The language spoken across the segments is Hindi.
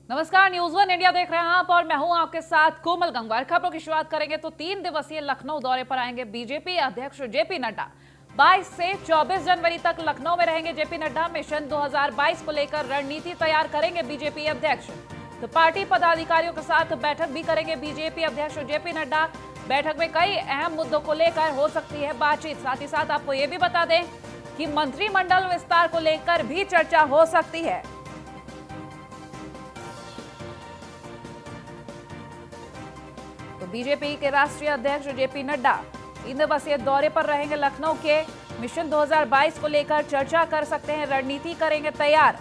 नमस्कार, न्यूज वन इंडिया देख रहे हैं आप और मैं हूं आपके साथ कोमल गंगवार। खबरों की शुरुआत करेंगे तो 3 दिवसीय लखनऊ दौरे पर आएंगे बीजेपी अध्यक्ष जेपी नड्डा। 22 से 24 जनवरी तक लखनऊ में रहेंगे जेपी नड्डा। मिशन 2022 को लेकर रणनीति तैयार करेंगे बीजेपी अध्यक्ष। तो पार्टी पदाधिकारियों के साथ बैठक भी करेंगे बीजेपी अध्यक्ष जेपी नड्डा। बैठक में कई अहम मुद्दों को लेकर हो सकती है बातचीत। साथ ही साथ आपको ये भी बता दें कि मंत्रिमंडल विस्तार को लेकर भी चर्चा हो सकती है। तो बीजेपी के राष्ट्रीय अध्यक्ष जेपी नड्डा 3 दिवसीय दौरे पर रहेंगे लखनऊ के। मिशन 2022 को लेकर चर्चा कर सकते हैं, रणनीति करेंगे तैयार।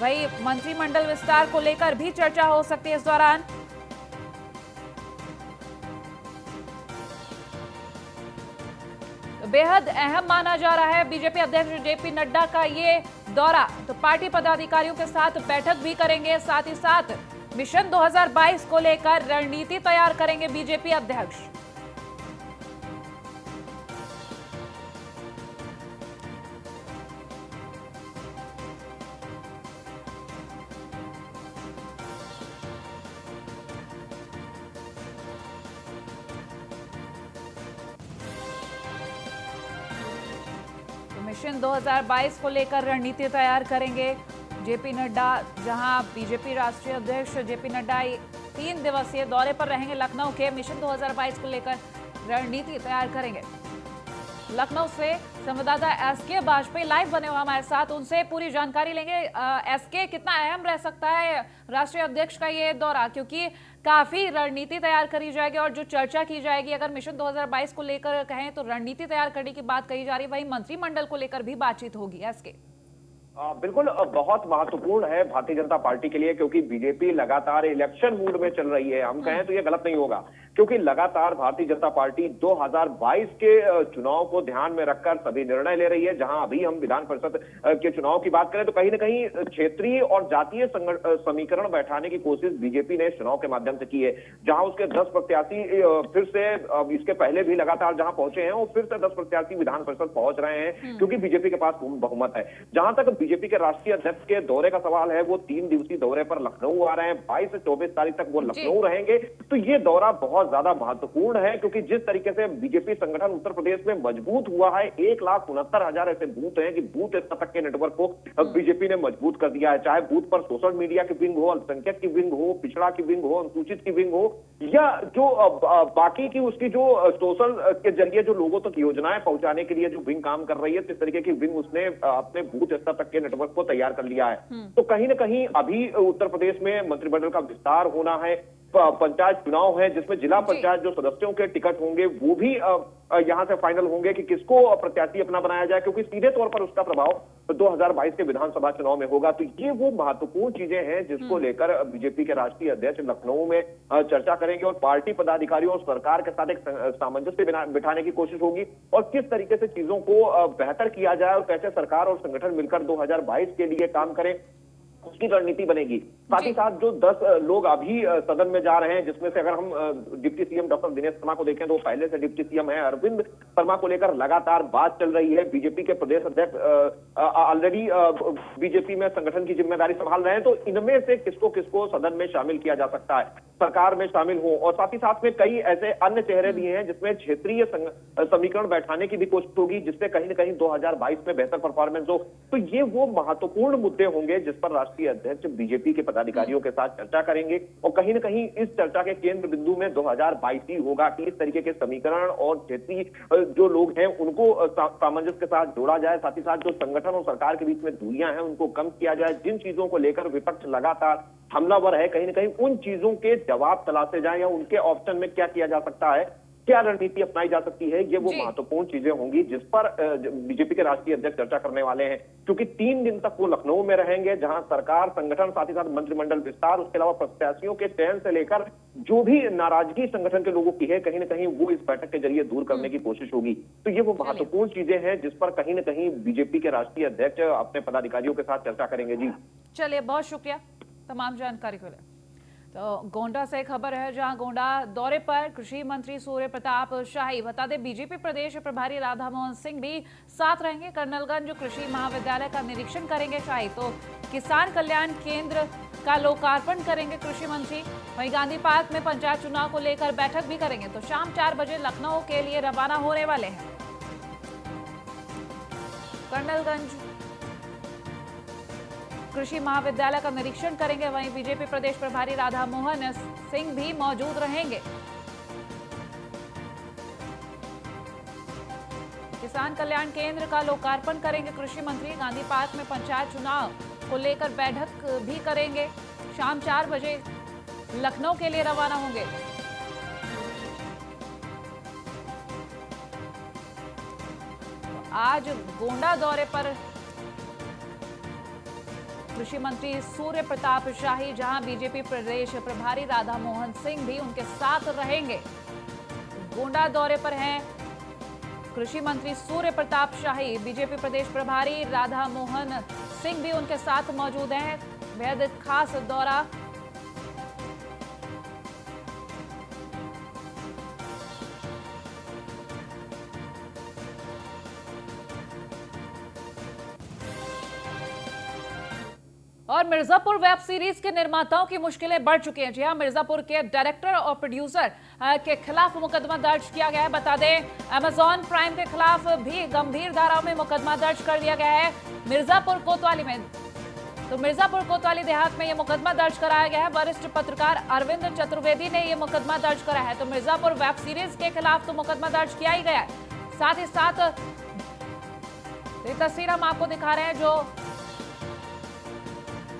वही मंत्रिमंडल विस्तार को लेकर भी चर्चा हो सकती है इस दौरान। तो बेहद अहम माना जा रहा है बीजेपी अध्यक्ष जेपी नड्डा का ये दौरा। तो पार्टी पदाधिकारियों के साथ बैठक भी करेंगे, साथ ही साथ मिशन 2022 को लेकर रणनीति तैयार करेंगे बीजेपी अध्यक्ष। तो मिशन 2022 को लेकर रणनीति तैयार करेंगे जेपी नड्डा, जहां बीजेपी राष्ट्रीय अध्यक्ष जेपी नड्डा 3 दिवसीय दौरे पर रहेंगे लखनऊ के। मिशन 2022 को लेकर रणनीति तैयार करेंगे। लखनऊ से संवाददाता एसके वाजपेयी लाइव बने हुए हमारे साथ, उनसे पूरी जानकारी लेंगे। एसके, कितना अहम रह सकता है राष्ट्रीय अध्यक्ष का ये दौरा, क्योंकि काफी रणनीति तैयार करी जाएगी और जो चर्चा की जाएगी, अगर मिशन 2022 को लेकर कहें तो रणनीति तैयार करने की बात कही जा रही है, वहीं मंत्रिमंडल को लेकर भी बातचीत होगी। एसके बिल्कुल बहुत महत्वपूर्ण है भारतीय जनता पार्टी के लिए, क्योंकि बीजेपी लगातार इलेक्शन मूड में चल रही है। हम कहें तो ये गलत नहीं होगा, क्योंकि लगातार भारतीय जनता पार्टी 2022 के चुनाव को ध्यान में रखकर सभी निर्णय ले रही है। जहां अभी हम विधान परिषद के चुनाव की बात करें तो कहीं ना कहीं क्षेत्रीय और जातीय समीकरण बैठाने की कोशिश बीजेपी ने चुनाव के माध्यम से की है। जहां उसके 10 प्रत्याशी फिर से, इसके पहले भी लगातार जहां पहुंचे हैं, वो फिर से 10 प्रत्याशी विधान परिषद पहुंच रहे हैं, क्योंकि बीजेपी के पास बहुमत है। जहां तक बीजेपी के राष्ट्रीय अध्यक्ष के दौरे का सवाल है, वो 3 दिवसीय दौरे पर लखनऊ आ रहे हैं। 22 से 24 तारीख तक वो लखनऊ रहेंगे। तो ये दौरा बहुत ज्यादा महत्वपूर्ण है, क्योंकि जिस तरीके से बीजेपी संगठन उत्तर प्रदेश में मजबूत हुआ है, 1,69,000 ऐसे बूथ हैं कि बूथ स्तर तक के नेटवर्क को बीजेपी ने मजबूत कर दिया है। चाहे बूथ पर सोशल मीडिया की विंग हो, अल्पसंख्यक की विंग हो, पिछड़ा की विंग हो, अनुसूचित की विंग हो, या जो बाकी की उसकी जो सोशल के जरिए जो लोगों तक योजनाएं पहुंचाने के लिए जो विंग काम कर रही है, इस तरीके की विंग उसने अपने बूथ स्तर तक के नेटवर्क को तैयार कर लिया है। तो कहीं ना कहीं अभी उत्तर प्रदेश में मंत्रिमंडल का विस्तार होना है, पंचायत चुनाव है, जिसमें जिला पंचायत जो सदस्यों के टिकट होंगे वो भी यहां से फाइनल होंगे कि किसको प्रत्याशी अपना बनाया जाए, क्योंकि सीधे तौर पर उसका प्रभाव 2022 के विधानसभा चुनाव में होगा। तो ये वो महत्वपूर्ण चीजें हैं जिसको लेकर बीजेपी के राष्ट्रीय अध्यक्ष लखनऊ में चर्चा करेंगे और पार्टी पदाधिकारियों और सरकार के साथ एक सामंजस्य बिठाने की कोशिश होगी, और किस तरीके से चीजों को बेहतर किया जाए और कैसे सरकार और संगठन मिलकर 2022 के लिए काम करें, उसकी रणनीति बनेगी। साथ ही साथ जो 10 लोग अभी सदन में जा रहे हैं, जिसमें से अगर हम deputy CM doctor Dinesh Sharma को देखें तो पहले से डिप्टी सीएम है। अरविंद शर्मा को लेकर लगातार बात चल रही है। बीजेपी के प्रदेश अध्यक्ष ऑलरेडी बीजेपी में संगठन की जिम्मेदारी संभाल रहे हैं। तो इनमें से किसको किसको सदन में शामिल किया जा सकता है, सरकार में शामिल हो, और साथ ही साथ में कई ऐसे अन्य चेहरे भी हैं जिसमें क्षेत्रीय समीकरण बैठाने की भी कोशिश होगी, जिससे कहीं ना कहीं 2022 में बेहतर परफॉर्मेंस हो। तो ये वो महत्वपूर्ण मुद्दे होंगे जिस पर राष्ट्रीय अध्यक्ष बीजेपी के पदाधिकारियों के साथ चर्चा करेंगे, और कहीं ना कहीं इस चर्चा के केंद्र बिंदु में 2022 ही होगा कि इस तरीके के समीकरण और क्षेत्रीय जो लोग हैं उनको सामंजस्य के साथ जोड़ा जाए। साथ ही साथ जो संगठन और सरकार के बीच में दूरियां हैं उनको कम किया जाए। जिन चीजों को लेकर विपक्ष लगातार हमलावर है, कहीं ना कहीं उन चीजों के जवाब तलाशे जाए या उनके ऑप्शन में क्या किया जा सकता है, क्या रणनीति अपनाई जा सकती है। ये वो महत्वपूर्ण चीजें होंगी जिस पर बीजेपी के राष्ट्रीय अध्यक्ष चर्चा करने वाले हैं, क्योंकि 3 दिन तक वो लखनऊ में रहेंगे, जहां सरकार, संगठन, साथ ही साथ मंत्रिमंडल विस्तार, उसके अलावा प्रत्याशियों के चयन से लेकर जो भी नाराजगी संगठन के लोगों की है, कहीं ना कहीं वो इस बैठक के जरिए दूर करने की कोशिश होगी। तो ये वो महत्वपूर्ण चीजें हैं जिस पर कहीं ना कहीं बीजेपी के राष्ट्रीय अध्यक्ष अपने पदाधिकारियों के साथ चर्चा करेंगे। जी चलिए, बहुत शुक्रिया तमाम जानकारी के लिए। तो गोंडा से खबर है, जहां गोंडा दौरे पर कृषि मंत्री सूर्य प्रताप शाही, बता दें बीजेपी प्रदेश प्रभारी राधा मोहन सिंह भी साथ रहेंगे। कर्नलगंज कृषि महाविद्यालय का निरीक्षण करेंगे शाही, तो किसान कल्याण केंद्र का लोकार्पण करेंगे कृषि मंत्री। वहीं गांधी पार्क में पंचायत चुनाव को लेकर बैठक भी करेंगे। तो शाम 4 बजे लखनऊ के लिए रवाना होने वाले हैं। कर्नलगंज कृषि महाविद्यालय का निरीक्षण करेंगे। वहीं बीजेपी प्रदेश प्रभारी राधा मोहन सिंह भी मौजूद रहेंगे। किसान कल्याण केंद्र का लोकार्पण करेंगे कृषि मंत्री। गांधी पार्क में पंचायत चुनाव को लेकर बैठक भी करेंगे। शाम 4 बजे लखनऊ के लिए रवाना होंगे। आज गोंडा दौरे पर कृषि मंत्री सूर्य प्रताप शाही, जहां बीजेपी प्रदेश प्रभारी राधा मोहन सिंह भी उनके साथ रहेंगे। गोंडा दौरे पर हैं कृषि मंत्री सूर्य प्रताप शाही, बीजेपी प्रदेश प्रभारी राधा मोहन सिंह भी उनके साथ मौजूद हैं। बेहद खास दौरा। और मिर्जापुर वेब सीरीज के निर्माताओं की मुश्किलें बढ़ चुकी हैं। जी हां, मिर्जापुर के डायरेक्टर और प्रोड्यूसर के खिलाफ मुकदमा दर्ज किया गया है। बता दें अमेजॉन प्राइम के खिलाफ भी गंभीर धाराओं में मुकदमा दर्ज कर दिया गया है मिर्जापुर कोतवाली में। तो मिर्जापुर कोतवाली देहात में यह मुकदमा दर्ज कराया गया है। वरिष्ठ पत्रकार अरविंद चतुर्वेदी ने यह मुकदमा दर्ज करा है। तो मिर्जापुर वेब सीरीज के खिलाफ तो मुकदमा दर्ज किया ही गया है। साथ ही साथ ये तस्वीर हम आपको दिखा रहे हैं, जो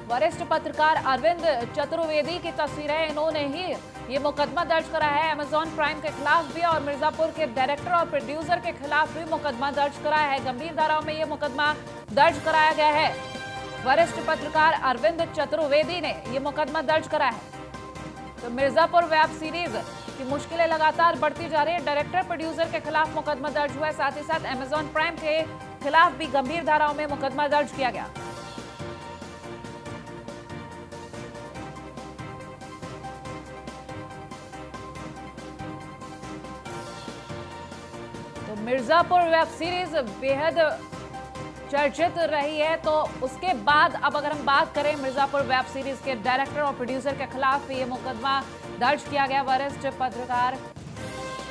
वरिष्ठ पत्रकार अरविंद चतुर्वेदी की तस्वीर है। इन्होंने ही ये मुकदमा दर्ज करा है अमेजॉन प्राइम के खिलाफ भी, और मिर्जापुर के डायरेक्टर और प्रोड्यूसर के खिलाफ भी मुकदमा दर्ज कराया है। गंभीर धाराओं में ये मुकदमा दर्ज कराया गया है। वरिष्ठ पत्रकार अरविंद चतुर्वेदी ने ये मुकदमा दर्ज करा है। तो मिर्जापुर वेब सीरीज की मुश्किलें लगातार बढ़ती जा रही है। डायरेक्टर प्रोड्यूसर के खिलाफ मुकदमा दर्ज हुआ है। साथ ही साथ अमेजॉन प्राइम के खिलाफ भी गंभीर धाराओं में मुकदमा दर्ज किया गया। मिर्जापुर वेब सीरीज बेहद चर्चित रही है। तो उसके बाद अब अगर हम बात करें मिर्जापुर वेब सीरीज के डायरेक्टर और प्रोड्यूसर के खिलाफ ये मुकदमा दर्ज किया गया वरिष्ठ पत्रकार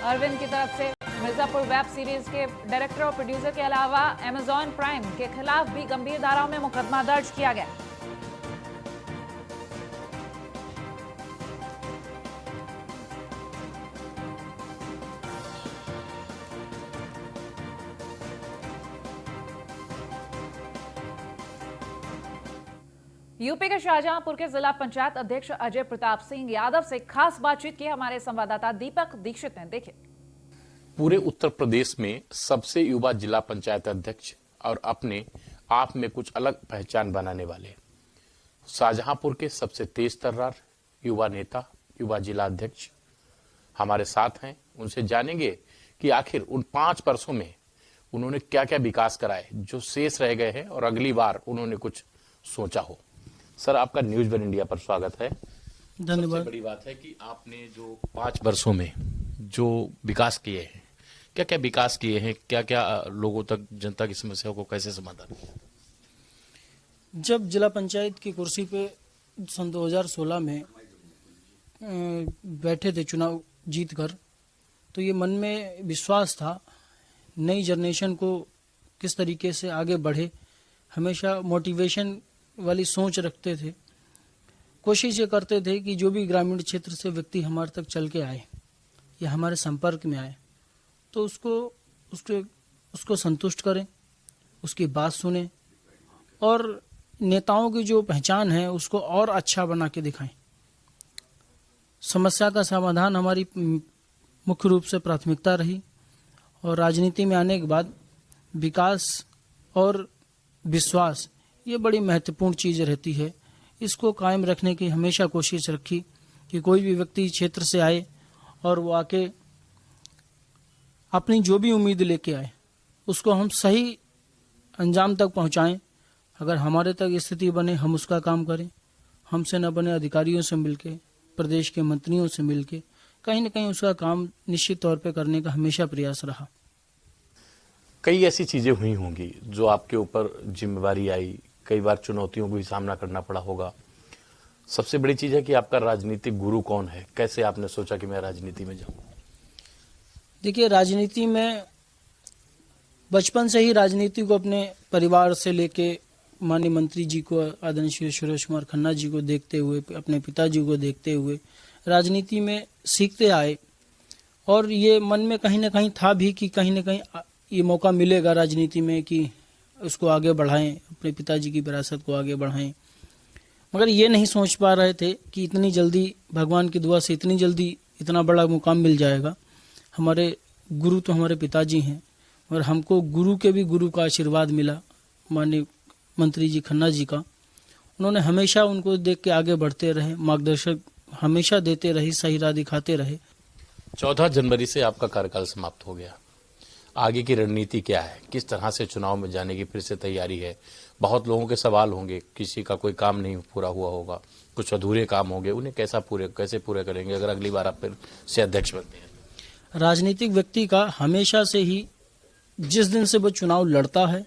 अरविंद की तरफ से। मिर्जापुर वेब सीरीज के डायरेक्टर और प्रोड्यूसर के अलावा अमेजॉन प्राइम के खिलाफ भी गंभीर धाराओं में मुकदमा दर्ज किया गया। यूपी के शाहजहांपुर के जिला पंचायत अध्यक्ष अजय प्रताप सिंह यादव से खास बातचीत की हमारे संवाददाता दीपक दीक्षित ने। देखिए, पूरे उत्तर प्रदेश में सबसे युवा जिला पंचायत अध्यक्ष और अपने आप में कुछ अलग पहचान बनाने वाले शाहजहांपुर के सबसे तेज तर्रार युवा नेता, युवा जिला अध्यक्ष हमारे साथ हैं। उनसे जानेंगे कि आखिर उन 5 वर्षों में उन्होंने क्या क्या विकास कराए जो शेष रह गए हैं और अगली बार उन्होंने कुछ सोचा हो। सर, आपका न्यूज़ वन इंडिया पर स्वागत है। धन्यवाद। सबसे बड़ी बात है कि आपने जो 5 वर्षों में जो विकास किए हैं, क्या क्या विकास किए हैं, क्या क्या लोगों तक, जनता की समस्याओं को कैसे समाधान किया? जब जिला पंचायत की कुर्सी पे सन 2016 में बैठे थे चुनाव जीत कर, तो ये मन में विश्वास था नई जनरेशन को किस तरीके से आगे बढ़े। हमेशा मोटिवेशन वाली सोच रखते थे। कोशिश ये करते थे कि जो भी ग्रामीण क्षेत्र से व्यक्ति हमारे तक चल के आए या हमारे संपर्क में आए, तो उसको संतुष्ट करें, उसकी बात सुने और नेताओं की जो पहचान है उसको और अच्छा बना के दिखाएं। समस्या का समाधान हमारी मुख्य रूप से प्राथमिकता रही, और राजनीति में आने के बाद विकास और विश्वास ये बड़ी महत्वपूर्ण चीज़ रहती है। इसको कायम रखने की हमेशा कोशिश रखी कि कोई भी व्यक्ति क्षेत्र से आए और वो आके अपनी जो भी उम्मीद लेके आए उसको हम सही अंजाम तक पहुंचाएं। अगर हमारे तक स्थिति बने हम उसका काम करें, हमसे न बने अधिकारियों से मिलके, प्रदेश के मंत्रियों से मिलके कहीं न कहीं उसका काम निश्चित तौर पे करने का हमेशा प्रयास रहा। कई ऐसी चीजें हुई होंगी जो आपके ऊपर जिम्मेवारी आई, कई बार चुनौतियों को भी सामना करना पड़ा होगा। सबसे बड़ी चीज है कि आपका राजनीतिक गुरु कौन है, कैसे आपने सोचा कि मैं राजनीति में जाऊं? देखिए, राजनीति में बचपन से ही राजनीति को अपने परिवार से लेके माननीय मंत्री जी को, आदरणीय श्री सुरेश कुमार खन्ना जी को देखते हुए, अपने पिताजी को देखते हुए राजनीति में सीखते आए। और ये मन में कहीं ना कहीं था भी कि कहीं ना कहीं ये मौका मिलेगा राजनीति में कि उसको आगे बढ़ाएं, अपने पिताजी की विरासत को आगे बढ़ाएं। मगर ये नहीं सोच पा रहे थे कि इतनी जल्दी भगवान की दुआ से इतनी जल्दी इतना बड़ा मुकाम मिल जाएगा। हमारे गुरु तो हमारे पिताजी हैं और हमको गुरु के भी गुरु का आशीर्वाद मिला, माननीय मंत्री जी खन्ना जी का। उन्होंने हमेशा उनको देख के आगे बढ़ते रहे, मार्गदर्शक हमेशा देते रहे, सही राह दिखाते रहे। 14 जनवरी से आपका कार्यकाल समाप्त हो गया। आगे की रणनीति क्या है? किस तरह से चुनाव में जाने की फिर से तैयारी है? बहुत लोगों के सवाल होंगे, किसी का कोई काम नहीं पूरा हुआ होगा, कुछ अधूरे काम होंगे, उन्हें कैसे पूरे करेंगे अगर अगली बार आप फिर से अध्यक्ष बनते हैं? राजनीतिक व्यक्ति का हमेशा से ही जिस दिन से वो चुनाव लड़ता है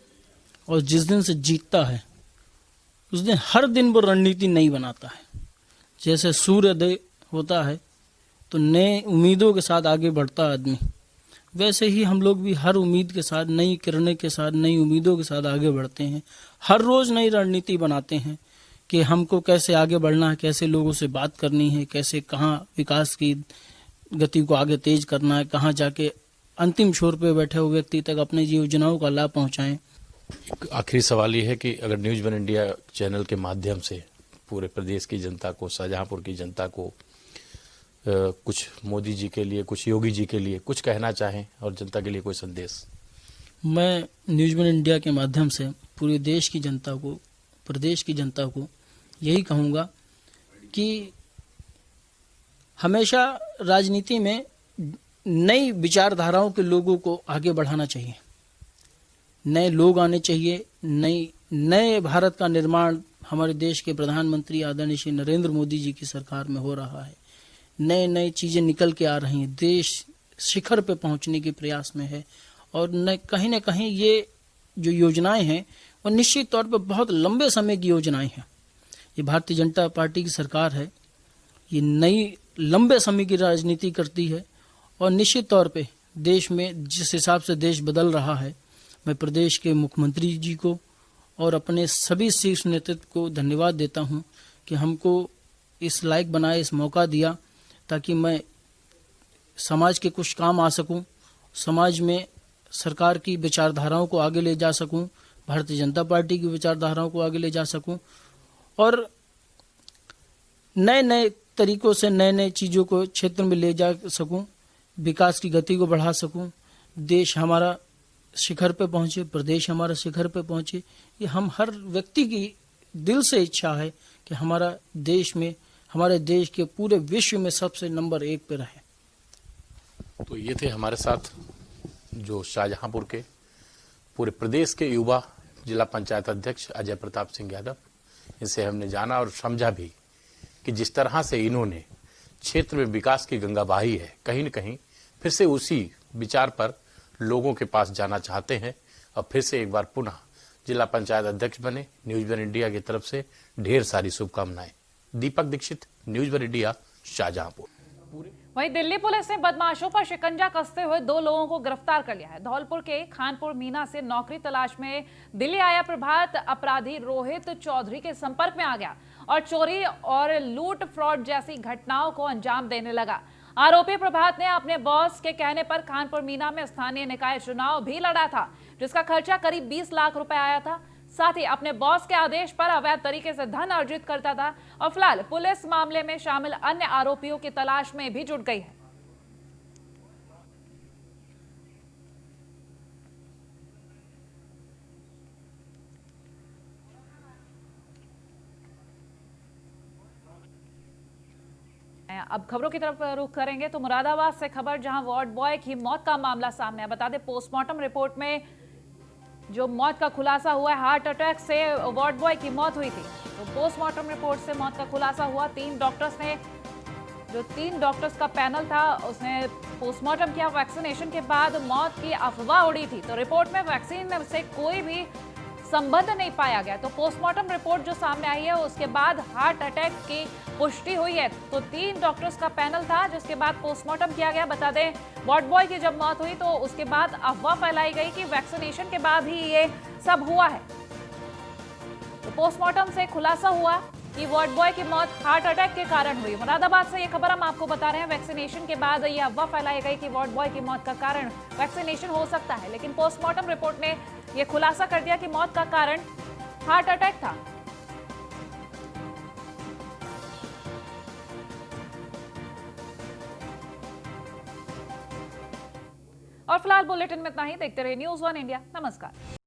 और जिस दिन से जीतता है उस दिन हर दिन वो रणनीति नई बनाता है। जैसे सूर्योदय होता है तो नए उम्मीदों के साथ आगे बढ़ता आदमी, वैसे ही हम लोग भी हर उम्मीद के साथ, नई किरणें के साथ, नई उम्मीदों के साथ आगे बढ़ते हैं। हर रोज नई रणनीति बनाते हैं कि हमको कैसे आगे बढ़ना है, कैसे लोगों से बात करनी है, कैसे कहाँ विकास की गति को आगे तेज करना है, कहाँ जाके अंतिम छोर पे बैठे हुए व्यक्ति तक अपनी योजनाओं का लाभ पहुंचाएं। आखिरी सवाल ये है कि अगर न्यूज वन इंडिया चैनल के माध्यम से पूरे प्रदेश की जनता को, शाहजहांपुर की जनता को कुछ मोदी जी के लिए, कुछ योगी जी के लिए कुछ कहना चाहें और जनता के लिए कोई संदेश? मैं न्यूज वन इंडिया के माध्यम से पूरे देश की जनता को, प्रदेश की जनता को यही कहूँगा कि हमेशा राजनीति में नई विचारधाराओं के लोगों को आगे बढ़ाना चाहिए। नए लोग आने चाहिए। नए भारत का निर्माण हमारे देश के प्रधानमंत्री आदरणीय श्री नरेंद्र मोदी जी की सरकार में हो रहा है। नए चीजें निकल के आ रही हैं। देश शिखर पे पहुंचने के प्रयास में है और कहीं ना कहीं ये जो योजनाएं हैं वो निश्चित तौर पे बहुत लंबे समय की योजनाएं हैं। ये भारतीय जनता पार्टी की सरकार है, ये नई लंबे समय की राजनीति करती है और निश्चित तौर पे देश में जिस हिसाब से देश बदल रहा है, मैं प्रदेश के मुख्यमंत्री जी को और अपने सभी शीर्ष नेतृत्व को धन्यवाद देता हूं कि हमको इस लायक बनाए, इस मौका दिया ताकि मैं समाज के कुछ काम आ सकूं, समाज में सरकार की विचारधाराओं को आगे ले जा सकूं, भारतीय जनता पार्टी की विचारधाराओं को आगे ले जा सकूं और नए तरीकों से नए चीज़ों को क्षेत्र में ले जा सकूं, विकास की गति को बढ़ा सकूं, देश हमारा शिखर पे पहुंचे, प्रदेश हमारा शिखर पे पहुंचे। ये हम हर व्यक्ति की दिल से इच्छा है कि हमारा देश में, हमारे देश के पूरे विश्व में सबसे नंबर 1 पे रहे। तो ये थे हमारे साथ जो शाहजहांपुर के पूरे प्रदेश के युवा जिला पंचायत अध्यक्ष अजय प्रताप सिंह यादव। इनसे हमने जाना और समझा भी कि जिस तरह से इन्होंने क्षेत्र में विकास की गंगा बहाई है, कहीं न कहीं फिर से उसी विचार पर लोगों के पास जाना चाहते हैं और फिर से एक बार पुनः जिला पंचायत अध्यक्ष बने। न्यूज वन इंडिया की तरफ से ढेर सारी शुभकामनाएं। Deepak Dixit, News One India, Shahjahanpur. वहीं दिल्ली पुलिस ने बदमाशों पर शिकंजा कसते हुए 2 लोगों को गिरफ्तार कर लिया है। धौलपुर के खानपुर मीना से नौकरी तलाश में दिल्ली आया प्रभात अपराधी रोहित चौधरी के संपर्क में आ गया और चोरी और लूट फ्रॉड जैसी घटनाओं को अंजाम देने लगा। आरोपी प्रभात ने अपने बॉस के कहने पर खानपुर मीना में स्थानीय निकाय चुनाव भी लड़ा था, जिसका खर्चा करीब 20 लाख रुपए आया था। साथ ही अपने बॉस के आदेश पर अवैध तरीके से धन अर्जित करता था और फिलहाल पुलिस मामले में शामिल अन्य आरोपियों की तलाश में भी जुट गई है। अब खबरों की तरफ रुख करेंगे तो मुरादाबाद से खबर, जहां वार्ड बॉय की मौत का मामला सामने है। बता दें, पोस्टमार्टम रिपोर्ट में जो मौत का खुलासा हुआ है, हार्ट अटैक से वार्ड बॉय की मौत हुई थी। तो पोस्टमार्टम रिपोर्ट से मौत का खुलासा हुआ। 3 डॉक्टर्स ने जो 3 डॉक्टर्स का पैनल था उसने पोस्टमार्टम किया। वैक्सीनेशन के बाद मौत की अफवाह उड़ी थी, तो रिपोर्ट में वैक्सीन से कोई भी संबंध नहीं पाया गया। तो पोस्टमार्टम रिपोर्ट जो सामने आई है उसके बाद हार्ट अटैक की पुष्टि हुई है। तो 3 डॉक्टर्स का पैनल था जिसके बाद पोस्टमार्टम किया गया। बता दें, वार्ड बॉय की जब मौत हुई तो उसके बाद अफवाह फैलाई गई कि वैक्सीनेशन के बाद ही ये सब हुआ है। तो पोस्टमार्टम से खुलासा हुआ कि वार्ड बॉय की मौत हार्ट अटैक के कारण हुई। मुरादाबाद से ये खबर हम आपको बता रहे हैं। वैक्सीनेशन के बाद ये अफवाह फैलाई गई कि वार्ड बॉय की मौत का कारण वैक्सीनेशन हो सकता है, लेकिन पोस्टमार्टम रिपोर्ट ने यह खुलासा कर दिया कि मौत का कारण हार्ट अटैक था। और फिलहाल बुलेटिन में इतना ही। देखते रहिए न्यूज़ 1 इंडिया। नमस्कार।